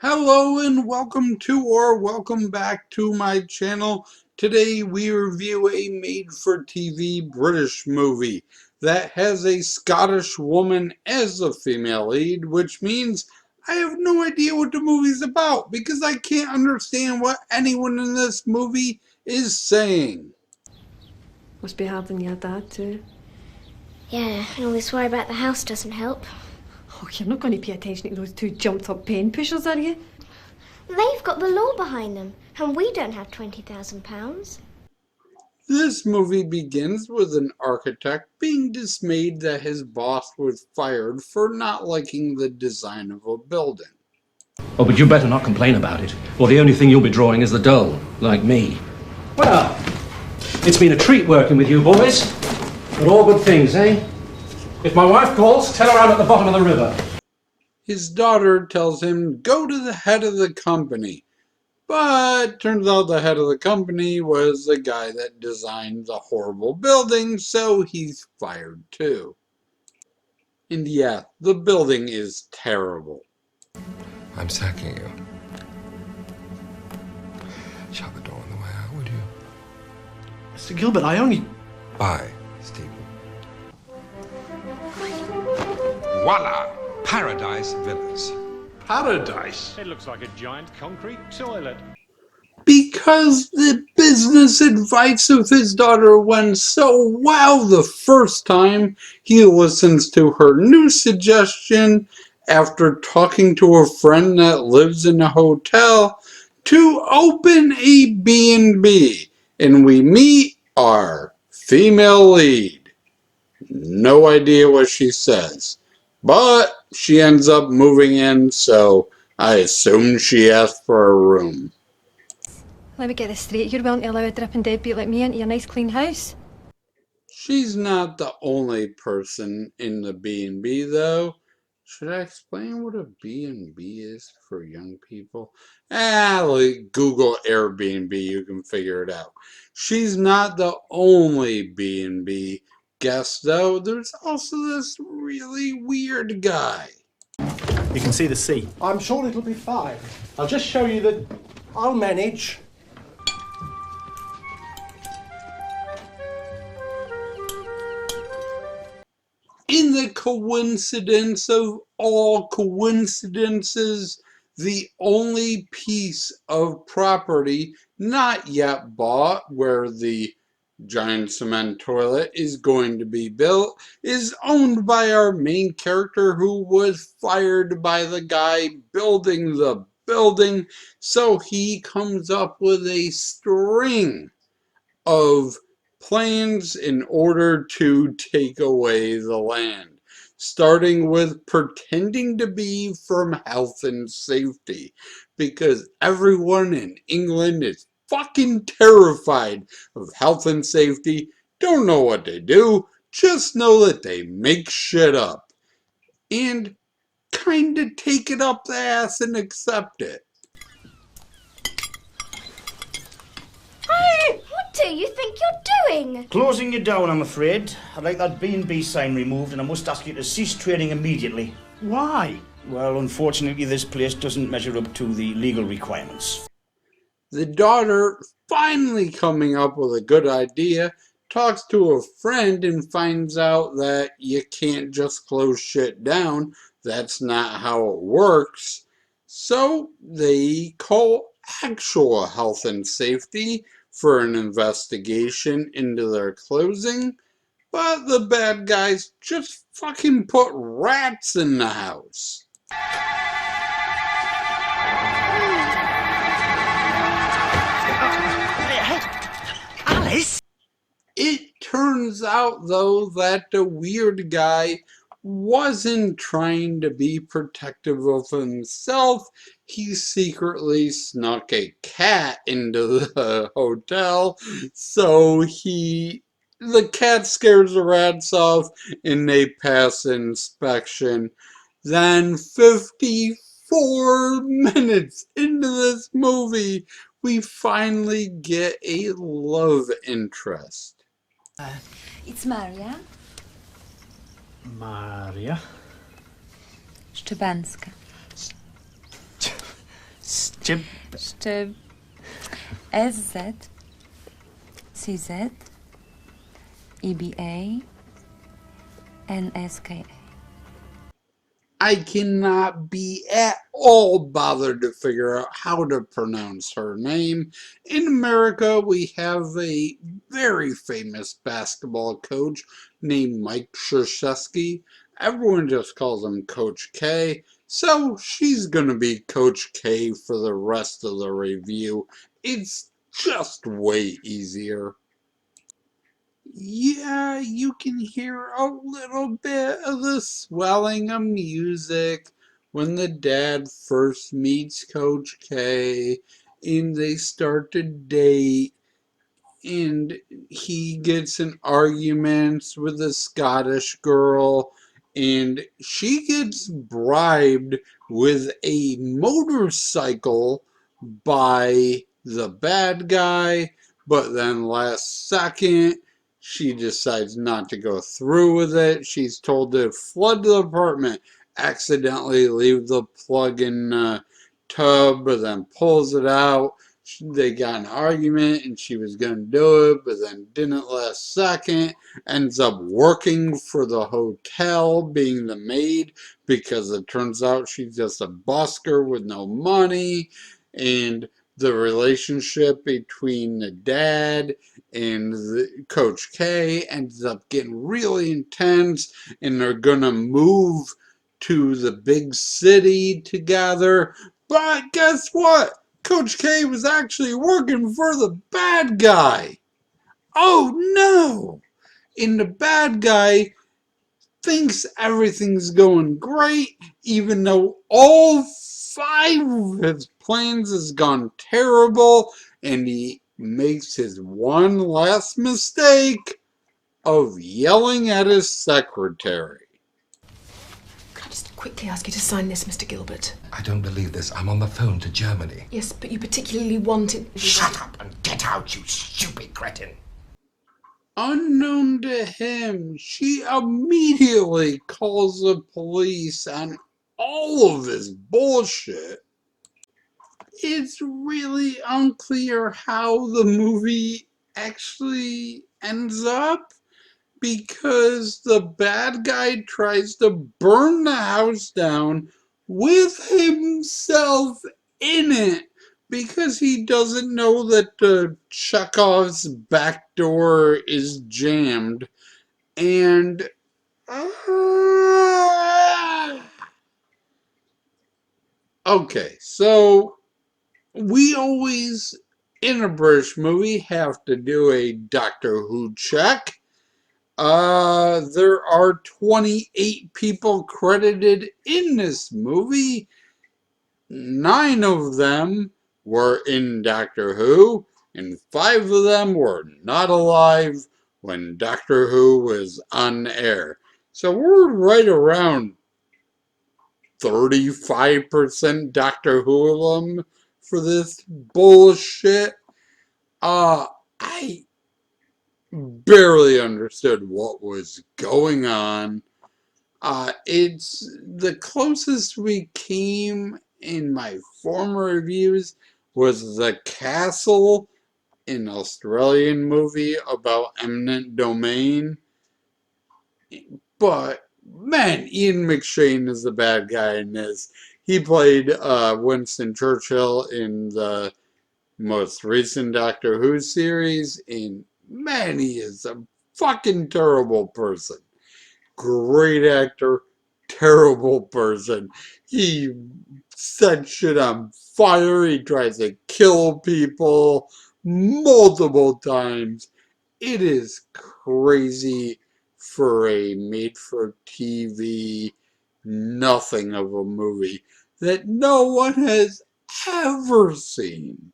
Hello and welcome back to my channel. Today we review a made-for-TV British movie that has a Scottish woman as the female lead, which means I have no idea what the movie's about because I can't understand what anyone in this movie is saying. Must be hard on your dad too. Yeah, and all this worry about the house doesn't help. Oh, you're not going to pay attention to those two jumped-up pen pushers, are you? They've got the law behind them, and we don't have £20,000. This movie begins with an architect being dismayed that his boss was fired for not liking the design of a building. Oh, but you better not complain about it, or the only thing you'll be drawing is the dull, like me. Well, it's been a treat working with you boys. But all good things, eh? If my wife calls, tell her I'm at the bottom of the river. His daughter tells him, go to the head of the company. But turns out the head of the company was the guy that designed the horrible building, so he's fired too. And yeah, the building is terrible. I'm sacking you. Shut the door on the way out, would you? Mr. Gilbert, I only... Bye, Stephen. Voila! Paradise Villas. Paradise? It looks like a giant concrete toilet. Because the business advice of his daughter went so well the first time, he listens to her new suggestion after talking to a friend that lives in a hotel to open a B&B, and we meet our female lead. No idea what she says, but she ends up moving in, so I assume she asked for a room. Let me get this straight. You're willing to allow a dripping deadbeat like me into your nice clean house? She's not the only person in the B&B though. Should I explain what a B&B is for young people? Like Google Airbnb, you can figure it out. She's not the only B&B guest though. There's also this really weird guy. You can see the sea. I'm sure it'll be fine. I'll just show you that I'll manage. In the coincidence of all coincidences, the only piece of property not yet bought where the giant cement toilet is going to be built is owned by our main character, who was fired by the guy building the building. So he comes up with a string of plans in order to take away the land, starting with pretending to be from health and safety, because everyone in England is fucking terrified of health and safety, don't know what they do, just know that they make shit up, and kinda take it up the ass and accept it. What do you think you're doing? Closing you down, I'm afraid. I'd like that B&B sign removed, and I must ask you to cease trading immediately. Why? Well, unfortunately, this place doesn't measure up to the legal requirements. The daughter, finally coming up with a good idea, talks to a friend and finds out that you can't just close shit down. That's not how it works. So they call actual health and safety for an investigation into their closing, but the bad guys just fucking put rats in the house. Alice? It turns out, though, that the weird guy wasn't trying to be protective of himself. He secretly snuck a cat into the hotel, so the cat scares the rats off and they pass inspection. Then 54 minutes into this movie, we finally get a love interest. It's Maria Maria? Szczepanska. Jim. Szczyb. SZ. CZ. EBA. NSKA. I cannot be at all bothered to figure out how to pronounce her name. In America, we have a very famous basketball coach named Mike Krzyzewski. Everyone just calls him Coach K, so she's going to be Coach K for the rest of the review. It's just way easier. Yeah, you can hear a little bit of the swelling of music when the dad first meets Coach K and they start to date, and he gets in arguments with a Scottish girl, and she gets bribed with a motorcycle by the bad guy, but then last second she decides not to go through with it. She's told to flood the apartment, accidentally leave the plug in the tub, but then pulls it out. They got an argument and she was going to do it, but then didn't last second. Ends up working for the hotel, being the maid, because it turns out she's just a busker with no money. And the relationship between the dad and Coach K ends up getting really intense, and they're gonna move to the big city together. But guess what? Coach K was actually working for the bad guy. Oh no! And the bad guy thinks everything's going great, even though all 5 of his plans has gone terrible, and he makes his one last mistake of yelling at his secretary. Can I just quickly ask you to sign this, Mr. Gilbert? I don't believe this. I'm on the phone to Germany. Yes, but you particularly wanted... Shut up and get out, you stupid cretin. Unknown to him, she immediately calls the police on all of his bullshit. It's really unclear how the movie actually ends up, because the bad guy tries to burn the house down with himself in it, because he doesn't know that the Chekhov's back door is jammed. And okay, so we always in a British movie have to do a Doctor Who check. There are 28 people credited in this movie. 9 of them were in Doctor Who, and 5 of them were not alive when Doctor Who was on air. So we're right around 35% Doctor Who for this bullshit. I barely understood what was going on. It's the closest we came in my former reviews was The Castle, an Australian movie about eminent domain. But man, Ian McShane is the bad guy in this. He played Winston Churchill in the most recent Doctor Who series, and man, he is a fucking terrible person. Great actor, terrible person. He set shit on fire. He tries to kill people multiple times. It is crazy for a made-for-TV nothing of a movie that no one has ever seen.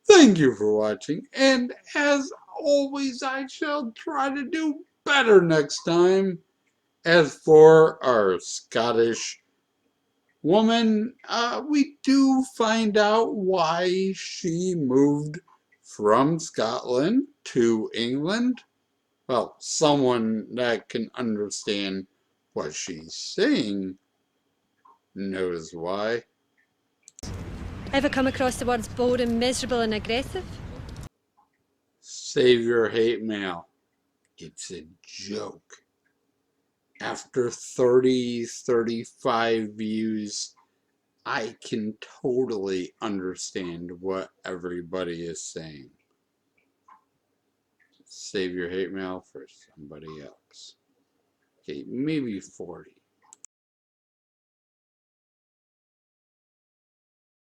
Thank you for watching, and as always, I shall try to do better next time. As for our Scottish woman, we do find out why she moved from Scotland to England. Well, someone that can understand what she's saying knows why. Ever come across the words bold and miserable and aggressive? Save your hate mail. It's a joke. After 35 views, I can totally understand what everybody is saying. Save your hate mail for somebody else. Okay, maybe 40.